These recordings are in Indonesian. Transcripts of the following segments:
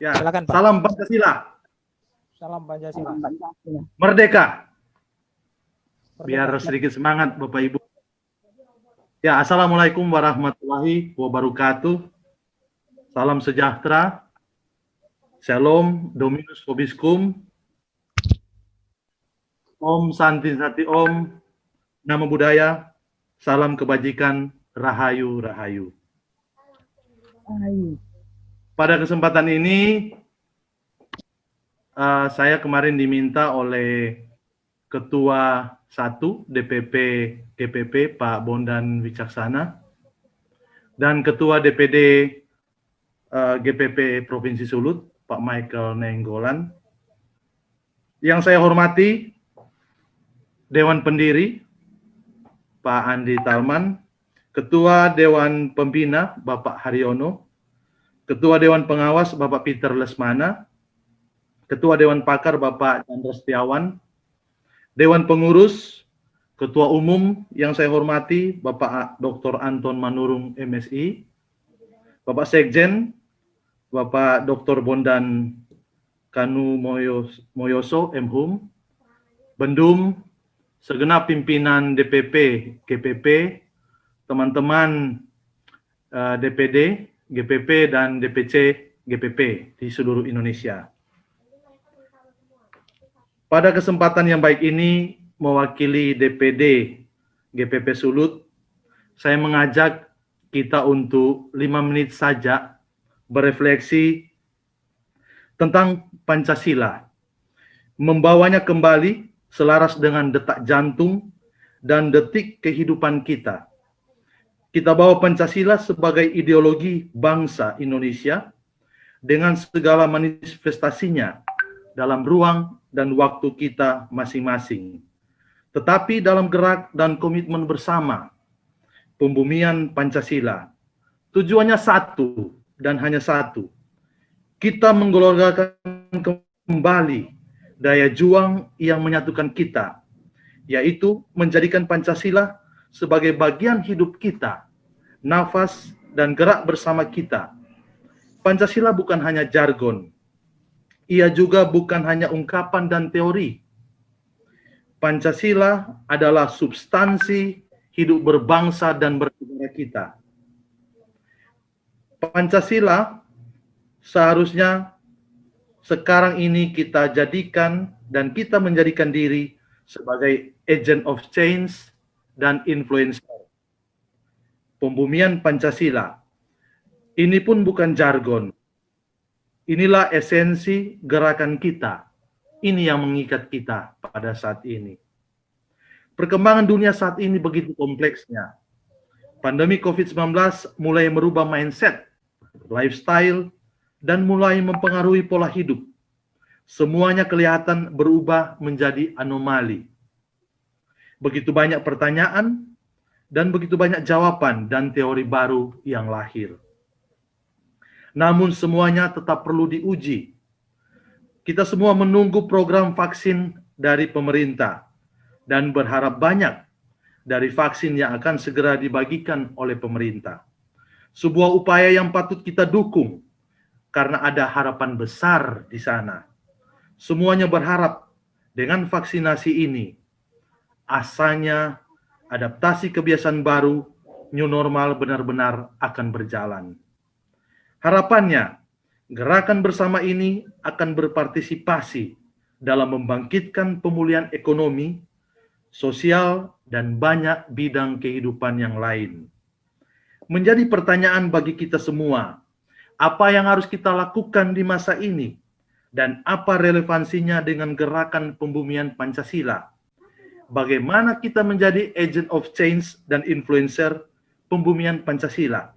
Ya, silakan Pak. Salam Pancasila. Salam Pancasila. Merdeka. Merdeka. Biar sedikit semangat Bapak Ibu. Ya, Assalamualaikum warahmatullahi wabarakatuh. Salam sejahtera. Shalom, Dominus Vobiscum. Om Santi Sati Om. Namo Buddhaya. Salam kebajikan. Rahayu, Rahayu. Pada kesempatan ini, saya kemarin diminta oleh Ketua 1 DPP GPP Pak Bondan Wicaksana dan Ketua DPD GPP Provinsi Sulut Pak Michael Nenggolan. Yang saya hormati Dewan Pendiri Pak Andi Talman, Ketua Dewan Pembina Bapak Haryono, Ketua Dewan Pengawas Bapak Peter Lesmana, Ketua Dewan Pakar Bapak Chandra Setiawan, Dewan Pengurus, Ketua Umum yang saya hormati Bapak Dr. Anton Manurung MSI, Bapak Sekjen, Bapak Dr. Bondan Kanu Moyoso MHUM, Bendum, segenap pimpinan DPP, GPP, teman-teman DPD, GPP, dan DPC, GPP di seluruh Indonesia. Pada kesempatan yang baik ini, mewakili DPD GPP Sulut, saya mengajak kita untuk 5 menit saja berefleksi tentang Pancasila, membawanya kembali selaras dengan detak jantung dan detik kehidupan kita. Kita bawa Pancasila sebagai ideologi bangsa Indonesia dengan segala manifestasinya dalam ruang dan waktu kita masing-masing. Tetapi dalam gerak dan komitmen bersama, pembumian Pancasila, tujuannya satu dan hanya satu. Kita menggelorkan kembali daya juang yang menyatukan kita, yaitu menjadikan Pancasila sebagai bagian hidup kita, nafas dan gerak bersama kita. Pancasila bukan hanya jargon, ia juga bukan hanya ungkapan dan teori. Pancasila adalah substansi hidup berbangsa dan bernegara kita. Pancasila seharusnya sekarang ini kita jadikan dan kita menjadikan diri sebagai agent of change dan influencer. Pembumian Pancasila ini pun bukan jargon. Inilah esensi gerakan kita. Ini yang mengikat kita pada saat ini. Perkembangan dunia saat ini begitu kompleksnya. Pandemi COVID-19 mulai merubah mindset, lifestyle, dan mulai mempengaruhi pola hidup. Semuanya kelihatan berubah menjadi anomali. Begitu banyak pertanyaan dan begitu banyak jawaban dan teori baru yang lahir. Namun semuanya tetap perlu diuji. Kita semua menunggu program vaksin dari pemerintah dan berharap banyak dari vaksin yang akan segera dibagikan oleh pemerintah. Sebuah upaya yang patut kita dukung karena ada harapan besar di sana. Semuanya berharap dengan vaksinasi ini, asalnya adaptasi kebiasaan baru, new normal benar-benar akan berjalan. Harapannya, gerakan bersama ini akan berpartisipasi dalam membangkitkan pemulihan ekonomi, sosial, dan banyak bidang kehidupan yang lain. Menjadi pertanyaan bagi kita semua, apa yang harus kita lakukan di masa ini, dan apa relevansinya dengan gerakan pembumian Pancasila? Bagaimana kita menjadi agent of change dan influencer pembumian Pancasila?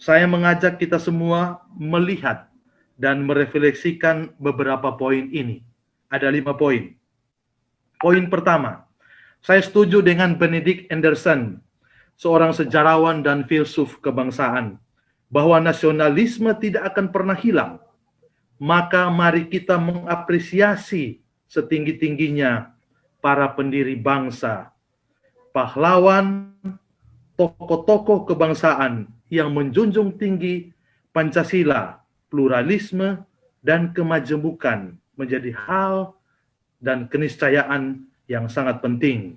Saya mengajak kita semua melihat dan merefleksikan beberapa poin ini. Ada 5 poin. Poin pertama, saya setuju dengan Benedict Anderson, seorang sejarawan dan filsuf kebangsaan, bahwa nasionalisme tidak akan pernah hilang. Maka mari kita mengapresiasi setinggi-tingginya para pendiri bangsa, pahlawan, tokoh-tokoh kebangsaan yang menjunjung tinggi Pancasila pluralisme, dan kemajemukan menjadi hal dan keniscayaan yang sangat penting.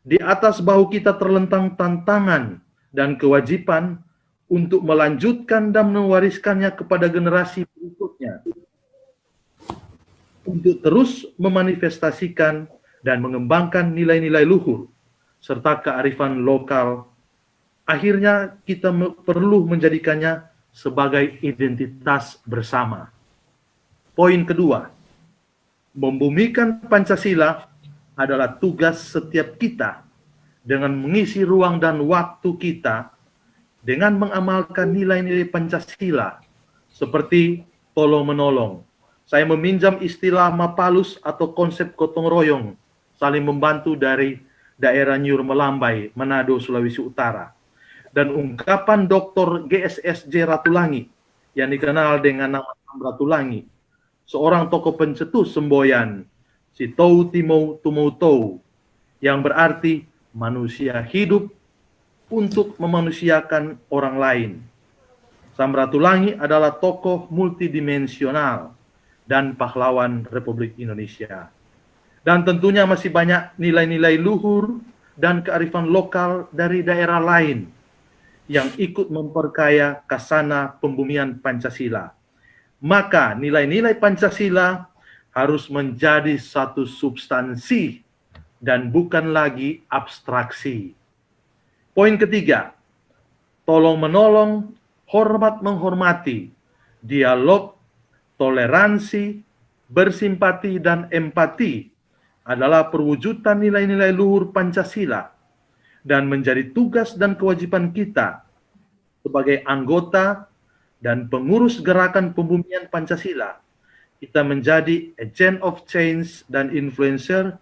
Di atas bahu kita terlentang tantangan dan kewajiban untuk melanjutkan dan mewariskannya kepada generasi berikutnya, untuk terus memanifestasikan dan mengembangkan nilai-nilai luhur serta kearifan lokal. Akhirnya kita perlu menjadikannya sebagai identitas bersama. Poin kedua, membumikan Pancasila adalah tugas setiap kita dengan mengisi ruang dan waktu kita dengan mengamalkan nilai-nilai Pancasila seperti tolong-menolong. Saya meminjam istilah Mapalus atau konsep gotong royong, saling membantu dari daerah Nyur Melambai, Manado, Sulawesi Utara. Dan ungkapan Dr. GSSJ Ratulangi yang dikenal dengan nama Ratulangi, seorang tokoh pencetus semboyan, si Tou Timou Tumou Tou, yang berarti manusia hidup untuk memanusiakan orang lain. Sam Ratulangi adalah tokoh multidimensional dan pahlawan Republik Indonesia. Dan tentunya masih banyak nilai-nilai luhur dan kearifan lokal dari daerah lain yang ikut memperkaya kasana pembumian Pancasila. Maka nilai-nilai Pancasila harus menjadi satu substansi dan bukan lagi abstraksi. Poin ketiga, tolong-menolong, hormat-menghormati, dialog, toleransi, bersimpati, dan empati adalah perwujudan nilai-nilai luhur Pancasila dan menjadi tugas dan kewajiban kita sebagai anggota dan pengurus gerakan pembumian Pancasila. Kita menjadi agent of change dan influencer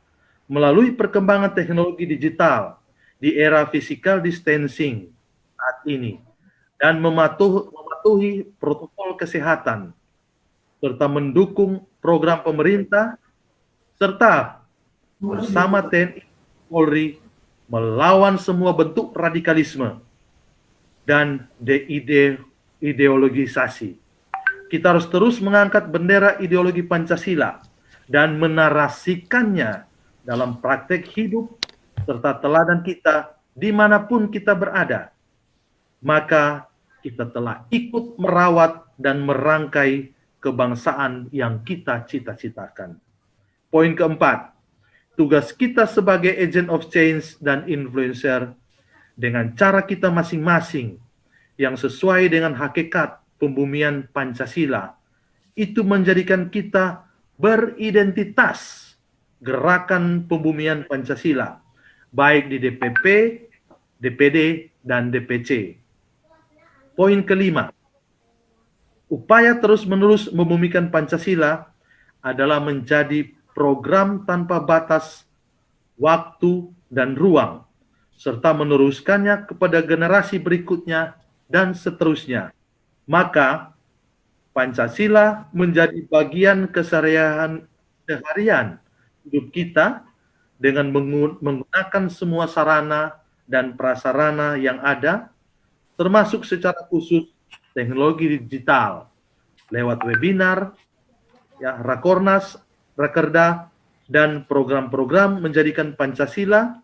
melalui perkembangan teknologi digital di era physical distancing saat ini dan mematuhi protokol kesehatan serta mendukung program pemerintah serta bersama TNI Polri melawan semua bentuk radikalisme dan ideologisasi. Kita harus terus mengangkat bendera ideologi Pancasila dan menarasikannya dalam praktek hidup serta teladan kita dimanapun kita berada. Maka kita telah ikut merawat dan merangkai kebangsaan yang kita cita-citakan. Poin keempat, tugas kita sebagai agent of change dan influencer dengan cara kita masing-masing yang sesuai dengan hakikat pembumian Pancasila itu menjadikan kita beridentitas gerakan pembumian Pancasila baik di DPP, DPD, dan DPC. Poin kelima, upaya terus-menerus membumikan Pancasila adalah menjadi program tanpa batas waktu dan ruang, serta meneruskannya kepada generasi berikutnya dan seterusnya. Maka Pancasila menjadi bagian keseharian hidup kita dengan menggunakan semua sarana dan prasarana yang ada, termasuk secara khusus teknologi digital lewat webinar, Rakornas, Rakerda, dan program-program menjadikan Pancasila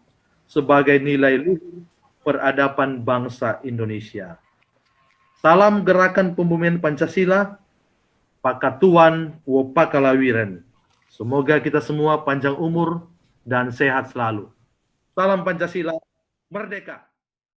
sebagai nilai luhur peradaban bangsa Indonesia. Salam gerakan pembumian Pancasila, Pakatuan Wopakalawiren. Semoga kita semua panjang umur dan sehat selalu. Salam Pancasila, merdeka!